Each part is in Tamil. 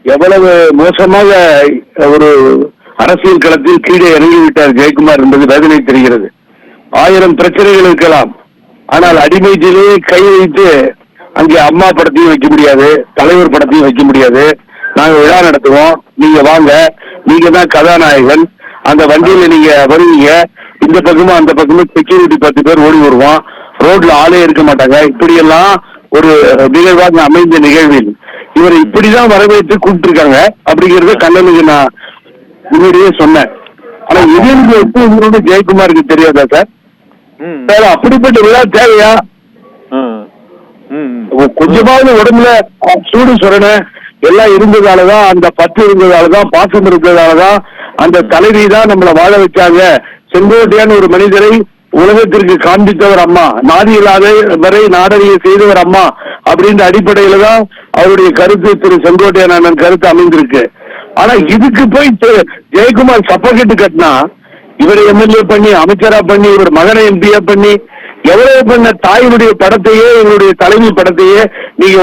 எவ்வளவு மோசமாக ஒரு அரசியல் களத்தில் கீழே இறங்கிவிட்டார் ஜெயக்குமார் என்பது வேதனை தெரிகிறது. 1000 பிரச்சனைகள் இருக்கலாம், ஆனால் அடிமையிலேயே கை வைத்து அங்கே அம்மா படத்தையும் வைக்க முடியாது, தலைவர் படத்தையும் வைக்க முடியாது. நாங்க விழா நடத்துவோம், நீங்க வாங்க, நீங்க தான் கதாநாயகன், அந்த வண்டியில நீங்க வருவீங்க, இந்த பக்கமும் அந்த பக்கமும் செக்யூரிட்டி 10 பேர் ஓடி வருவோம், ரோட்ல ஆளே இருக்க மாட்டாங்க. இப்படியெல்லாம் ஒரு நிகழ்வாக அமைந்த நிகழ்வில் இவரை இப்படிதான் வரவேற்று கூப்பிட்டு இருக்காங்க அப்படிங்கறத கண்ணனுக்கு நான் முன்னாடியே சொன்னேன். ஆனா இது எப்போ ஜெயக்குமாருக்கு தெரியாதா சார்? சார் அப்படிப்பட்ட விழா தேவையா? கொஞ்சமாவது உடம்புல சூடு சொரண எல்லாம் இருந்ததாலதான், அந்த பற்று இருந்ததாலதான், பாசம் இருந்ததாலதான் அந்த தலைவி தான் நம்மளை வாழ வச்சாங்க. செங்கோட்டையான ஒரு மனிதரை உலகத்திற்கு காண்பித்தவர் அம்மா, நாதி இல்லாத வரை நாடறிய செய்தவர் அம்மா அப்படின்ற அடிப்படையில தான் அவருடைய கருத்து, திரு செங்கோட்டையன் அண்ணன் கருத்து அமைந்திருக்கு. ஆனா இதுக்கு போய் ஜெயக்குமார் சப்பக்கெட்டு கட்டினா, இவரை எம்எல்ஏ பண்ணி அமைச்சரா பண்ணி இவர் மகனை எம்பியா பண்ணி எவ்வளவு பண்ண தாயினுடைய படத்தையே இவருடைய தலைமை படத்தையே நீங்க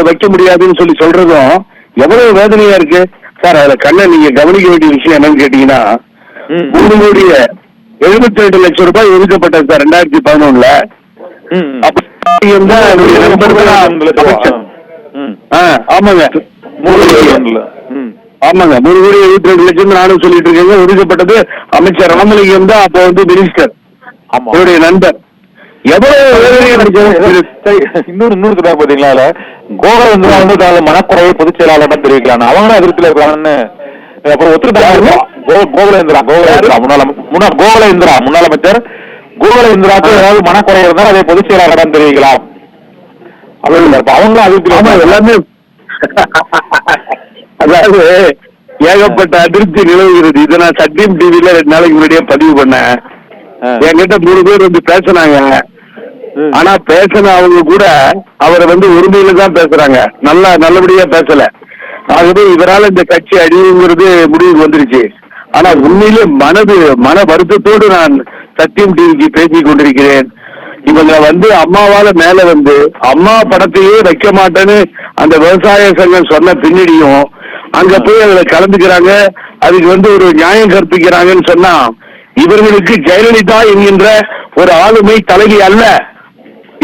வைக்க முடியாதுன்னு சொல்லி சொல்றதும் எவ்வளவு வேதனையா இருக்கு சார். அதுல கண்ணன் நீங்க கவனிக்க வேண்டிய விஷயம் என்னன்னு கேட்டீங்கன்னா, 3,72,00,000 ரூபாய் ஒதுக்கப்பட்டது சார் 2011. ஆமாங்க, 3,72,00,000 நானும் சொல்லிட்டு இருக்கேங்க. ஒதுக்கப்பட்டது அமைச்சர் ராமலிங்கம் தான், அப்ப மினிஸ்டர், அவருடைய நண்பர். இன்னொரு பாத்தீங்களா, கோகுல மனக்குறையை பொதுச் செயலாளர் தெரிவிக்கலாம், அவங்க அதிருப்தியில இருக்காங்கன்னு அப்புறம் ஒத்துக்கிட்டாங்க. கோகுலேந்திரா முன்னாள் அமைச்சர் கோகுலேந்திராவுக்கு ஏதாவது மனக்குறை இருந்தால் அதை பொதுச் செயலாளரிடம் தெரிவிக்கலாம் அப்படின்னு அவங்களும் அதிருப்தியில எல்லாமே. அதாவது ஏகப்பட்ட அதிருப்தி நிலவுகிறது. இதை நான் சத்தியம் டிவில 2 நாளைக்கு முன்னாடியே பதிவு பண்ணேன். என்கிட்ட 3 பேர் பேசினாங்க. ஆனா பேசின அவங்க கூட அவரை உரிமையில தான் பேசுறாங்க, நல்லபடியா பேசல. ஆகவே இவரால் இந்த கட்சி அழிவுங்கிறது முடிவுக்கு வந்துருச்சு. ஆனா உண்மையிலே மன வருத்தத்தோடு நான் சத்தியம் டிவிக்கு பேசிக் கொண்டிருக்கிறேன். இவங்க அம்மாவால மேல அம்மா படத்தையே வைக்க மாட்டேன்னு அந்த விவசாய சங்கம் சொன்ன பின்னணியும் அங்க போய் அதுல கலந்துக்கிறாங்க, அதுக்கு ஒரு நியாயம் கற்பிக்கிறாங்கன்னு சொன்னா, இவர்களுக்கு ஜெயலலிதா என்கின்ற ஒரு ஆளுமை தலைவி அல்ல,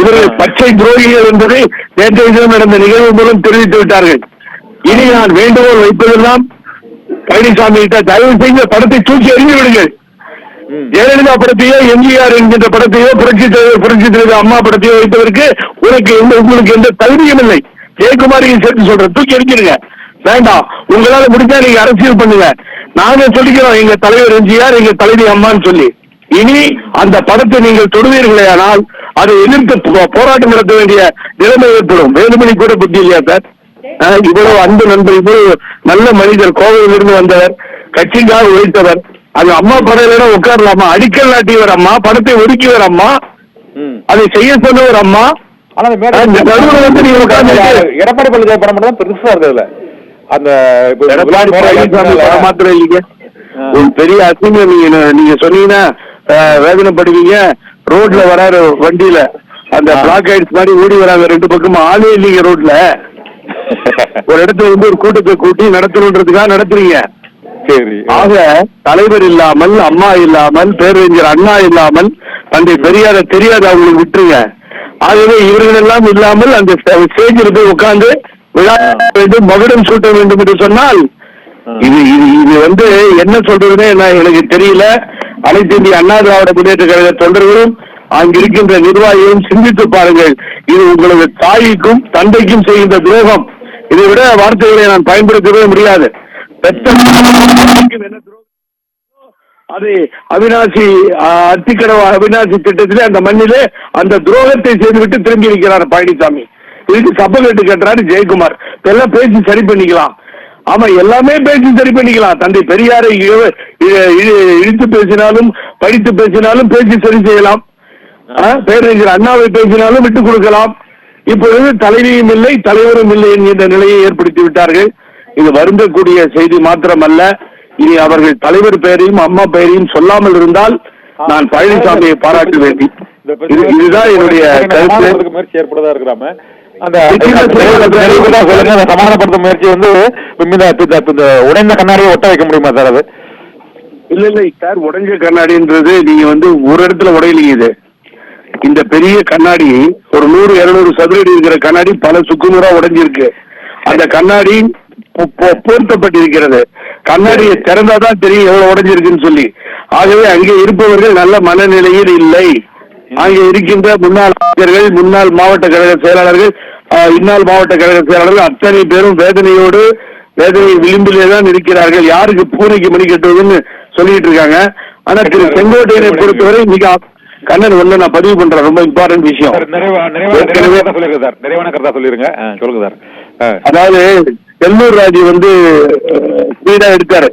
இவர்கள் பச்சை துரோகிகள் என்பதை நேற்றைய தினம் நடந்த நிகழ்வு மூலம் தெரிவித்து விட்டார்கள். இனி நான் வேண்டுகோள் வைப்பதெல்லாம் பழனிசாமி கிட்ட, தயவு செய்த படத்தை தூக்கி எறிந்து விடுங்கள். ஜெயலலிதா படத்தையோ எம்ஜிஆர் என்கின்ற படத்தையோ புரட்சி தலைவர் அம்மா படத்தையோ வைப்பதற்கு உங்களுக்கு எந்த தகுதியும் இல்லை. ஜெயக்குமாரையும் சேர்த்து சொல்றேன், தூக்கி எறிஞ்சிருங்க, வேண்டாம். உங்களால முடிஞ்சா நீங்க அரசியல் பண்ணுங்க. நாங்க சொல்லிக்கிறோம் எங்க தலைவர் எம்ஜிஆர், எங்க தலைவி அம்மான்னு சொல்லி. இனி அந்த படத்தை நீங்கள் தொடுவீர்களே ஆனால் அதை எதிர்த்து போராட்டம் நடத்த வேண்டிய நிலைமை ஏற்படும். வேலுமணி கூட புத்தி இல்லையா சார்? இவ்வளவு அன்பு நண்பர், இவ்வளவு நல்ல மனிதர், கோவையிலிருந்து வந்தவர், கட்சிக்காக உழைத்தவர், அது அம்மா படையில உட்காரலாமா? அடிக்கல் நாட்டியவர் அம்மா, படத்தை ஒதுக்கியவர் அம்மா, அதை செய்ய சொன்னவர் அம்மா. எடப்பாடி பழனிசாமி படம் மட்டும் பெருசா இருக்குதுல்ல, அந்த எடப்பாடி பழனிசாமி படம் மாத்திரம் இல்லைங்க, ஒரு பெரிய அசிங்கம். நீங்க சொன்னீங்கன்னா வேதனைப்படுவீங்க. ரோட்ல வராரு வண்டியில, அந்த பிளாக் ஐட்ஸ் மாதிரி ஓடி வராங்க, 2 பக்கமும் ஆளே இல்லைங்க ரோட்ல. ஒரு இடத்துல ஒரு கூட்டத்தை கூட்டி நடத்தணுன்றதுக்காக நடத்துறீங்க. ஆக தலைவர் இல்லாமல், அம்மா இல்லாமல், பேரறிஞர் அண்ணா இல்லாமல், தந்தை பெரியார தெரியாது, அவங்களுக்கு விட்டுருங்க. ஆகவே இவர்கள் எல்லாம் இல்லாமல் அந்த ஸ்டேஜில் போய் உட்கார்ந்து விழா வேண்டும், மகுடம் சூட்ட வேண்டும் என்று சொன்னால் இது என்ன சொல்றதுன்னே எனக்கு தெரியல. அனைத்து இந்திய அண்ணா திராவிட முன்னேற்ற கழக தொண்டர்களும் அங்கிருக்கின்ற நிர்வாகிகளும் சிந்தித்து பாருங்கள். இது உங்களது தாய்க்கும் தந்தைக்கும் செய்கின்ற துரோகம். இதை விட வார்த்தைகளை நான் பயன்படுத்தவே முடியாது. அதை அவிநாசி அத்திக்கடவு அவிநாசி திட்டத்திலே அந்த மண்ணிலே அந்த துரோகத்தை செய்துவிட்டு திரும்பி இருக்கிறார் பழனிசாமி. இதுக்கு சப்பக்கட்டு கட்டுறாரு ஜெயக்குமார். எல்லாம் பேசி சரி பண்ணிக்கலாம். ஆமா, எல்லாமே பேசி சரி பண்ணிக்கலாம். தந்தை பெரியாரை இழுத்து பேசினாலும் படித்து பேசினாலும் பேசி சரி செய்யலாம். பேரறிஞர் அண்ணாவை பேசினாலும் விட்டுக் கொடுக்கலாம். இப்பொழுது தலைவியும் இல்லை, தலைவரும் இல்லை என்கின்ற நிலையை ஏற்படுத்தி விட்டார்கள். இது வருந்தக்கூடிய செய்தி மாத்திரமல்ல, இனி அவர்கள் தலைவர் பெயரையும் அம்மா பெயரையும் சொல்லாமல் இருந்தால் நான் பழனிசாமியை பாராட்ட வேண்டி. இதுதான் என்னுடைய கருத்து. முயற்சி ஏற்படுதா இருக்கிறாம அந்த சமாதானப்படுத்தும் முயற்சி வந்து இந்த உடைந்த கண்ணாடியை ஒட்ட வைக்க முடியுமா சார் அது? இல்ல சார், உடைஞ்ச கண்ணாடின்றது நீங்க வந்து ஒரு இடத்துல உடையலீங்க. இது இந்த பெரிய கண்ணாடி ஒரு 100-200 சதுரடி இருக்கிற கண்ணாடி பல சுக்குநூறா உடைஞ்சிருக்கு. அந்த கண்ணாடி பொருத்தப்பட்டிருக்கிறது. கண்ணாடியை திறந்தாதான் தெரியும் எவ்வளவு உடைஞ்சிருக்குன்னு சொல்லி. ஆகவே அங்கே இருப்பவர்கள் நல்ல மனநிலையில் இல்லை. அங்கே இருக்கின்ற முன்னாள் அமைச்சர்கள், முன்னாள் மாவட்ட கழக செயலாளர்கள், இந்நாள் மாவட்ட கழக செயலாளர்கள் அத்தனை பேரும் வேதனை விளிம்பிலே தான் இருக்கிறார்கள். யாருக்கு பூனைக்கு மணி கட்டுவதுன்னு சொல்லிட்டு இருக்காங்க. ஆனா திரு செங்கோட்டையனை பொறுத்தவரை மிக கண்ணன் ஒண்ணு நான் பதிவு பண்றேன், ரொம்ப இம்பார்ட்டன்ட் விஷயம். நிறைவான கருத்தா சொல்லிருங்க, சொல்லுங்க சார். அதாவது செல்லூர் ராஜு வந்து ஸ்பீடா எடுத்தாரு,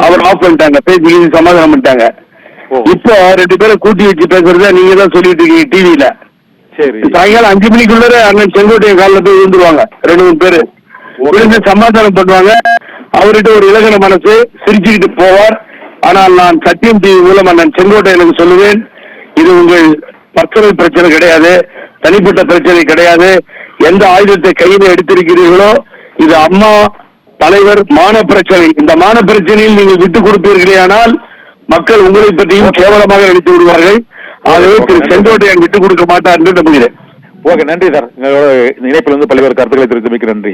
அவர் ஆஃப் பண்ணிட்டாங்க, பேசி சமாதானம் பண்ணிட்டாங்க. இப்போ 2 பேரை கூட்டி வச்சு பேசுறத நீங்க தான் சொல்லிட்டு இருக்கீங்க டிவியில. சாயங்காலம் 5 மணிக்குள்ள அண்ணன் செங்கோட்டையன் காலில் போய் விழுந்துருவாங்க 2-3 பேரு. விழுந்து சமாதானம் பண்ணுவாங்க. அவர்கிட்ட ஒரு இலகன மனசு, சிரிச்சுக்கிட்டு போவார். ஆனால் நான் சத்தியம் டிவி மூலம் அண்ணன் செங்கோட்டையனுக்கு சொல்லுவேன், இது உங்கள் பர்சனல் பிரச்சனை கிடையாது, தனிப்பட்ட பிரச்சனை கிடையாது. எந்த ஆயுதத்தை கையில எடுத்திருக்கிறீர்களோ இது அம்மா தலைவர் மான பிரச்சனை. இந்த மான பிரச்சனையில் நீங்கள் விட்டுக் கொடுப்பீர்களே ஆனால் மக்கள் உங்களை பற்றியும் கேவலமாக நினைத்து விடுவார்கள். ஆகவே திரு செங்கோட்டையன் விட்டுக் கொடுக்க மாட்டார் என்று நம்புகிறேன். ஓகே, நன்றி சார். இணைப்பில் வந்து பல்வேறு கருத்துக்களை தெரிவித்தமைக்கு நன்றி.